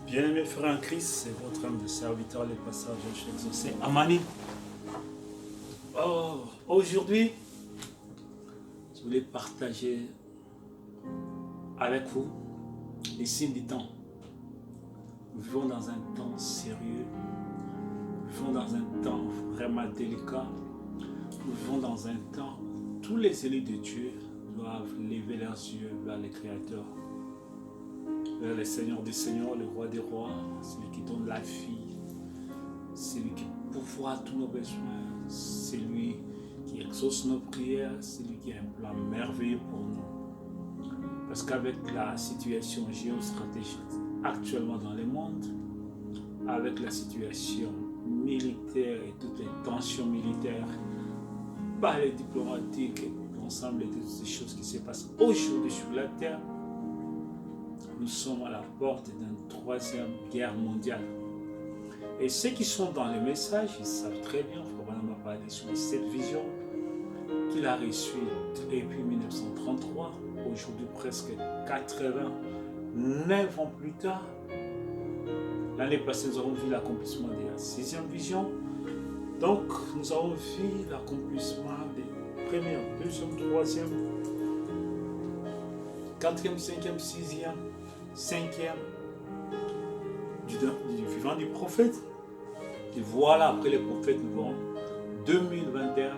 Bien-aimés frères en Christ, c'est votre âme de serviteur, les passages chez exaucé. Amani. Aujourd'hui, je voulais partager avec vous les signes du temps. Nous vivons dans un temps sérieux. Nous vivons dans un temps vraiment délicat. Nous vivons dans un temps où tous les élus de Dieu doivent lever leurs yeux vers le Créateur, vers le Seigneur des Seigneurs, le Roi des Rois, celui qui donne la vie, celui qui pourvoit tous nos besoins, celui qui exauce nos prières, celui qui a un plan merveilleux pour nous. Parce qu'avec la situation géostratégique actuellement dans le monde, avec la situation militaire et toutes les tensions militaires, par les diplomatiques et l'ensemble de toutes ces choses qui se passent aujourd'hui sur la terre, nous sommes à la porte d'une troisième guerre mondiale. Et ceux qui sont dans le message, ils savent très bien, Frère m'a parlé sur cette vision qu'il a reçue depuis 1933, aujourd'hui presque 89 ans plus tard. L'année passée, nous avons vu l'accomplissement de la sixième vision. Donc, nous avons vu l'accomplissement des premières, deuxième, troisième, quatrième, cinquième, sixième, cinquième du vivant du prophète. Et voilà, après les prophètes, nous verrons 2021,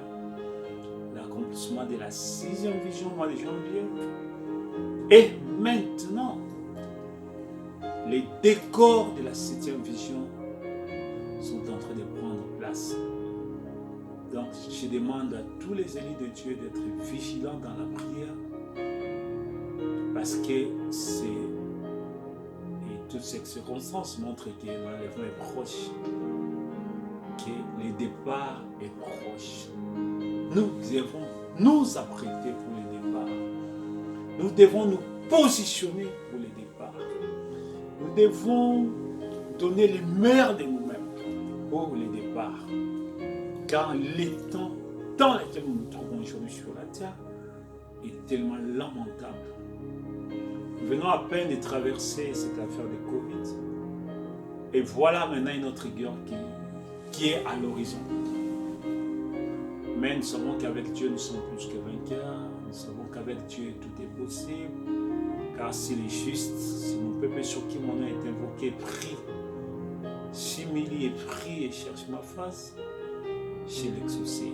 l'accomplissement de la sixième vision, mois de janvier. Et maintenant, les décors de la septième vision sont en train de prendre place. Donc, je demande à tous les élus de Dieu d'être vigilants dans la prière, parce que toutes ces circonstances montrent que l'enlèvement est proche, que le départ est proche. Nous devons nous apprêter pour le départ. Nous devons nous positionner pour le départ. Nous devons donner le meilleur de nous-mêmes pour le départ. Car les temps dans lesquels nous nous trouvons aujourd'hui sur la terre est tellement lamentable. Nous venons à peine de traverser cette affaire de Covid. Et voilà maintenant une autre guerre qui est à l'horizon. Mais nous savons qu'avec Dieu, nous sommes plus que vainqueurs. Nous savons qu'avec Dieu, tout est possible. Car s'il est juste, si mon peuple sur qui mon nom est invoqué prie, s'humilie et prie et cherche ma face, je l'exaucer.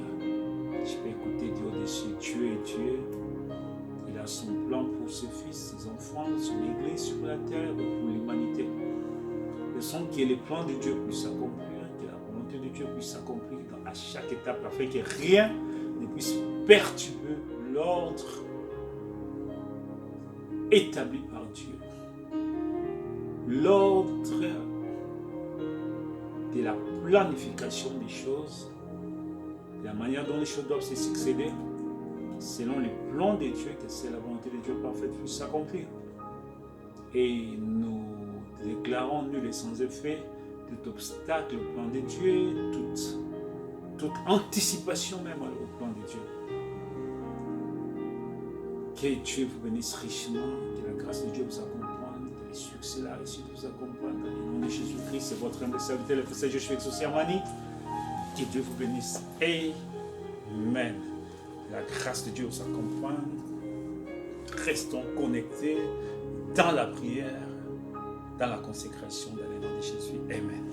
Je peux écouter Dieu au-dessus. Dieu est Dieu. Il a son plan pour ses fils, ses enfants, son église sur la terre et pour l'humanité. Laissons que le plan de Dieu puisse s'accomplir, que la volonté de Dieu puisse s'accomplir à chaque étape, afin que rien ne puisse perturber l'ordre établi par Dieu. L'ordre de la planification des choses, de la manière dont les choses doivent se succéder, selon les plans de Dieu, que c'est la volonté de Dieu parfaite puisse s'accomplir. Et nous déclarons nul et sans effet tout obstacle au plan de Dieu, toute anticipation même au plan de Dieu. Que Dieu vous bénisse richement, que la grâce de Dieu vous accompagne, que le succès, la réussite vous accompagne. Dans le nom de Jésus-Christ, c'est votre humble serviteur, le frère je suis exaucé Amani. Que Dieu vous bénisse. Amen. La grâce de Dieu vous accompagne. Restons connectés dans la prière, dans la consécration, dans le nom de Jésus. Amen.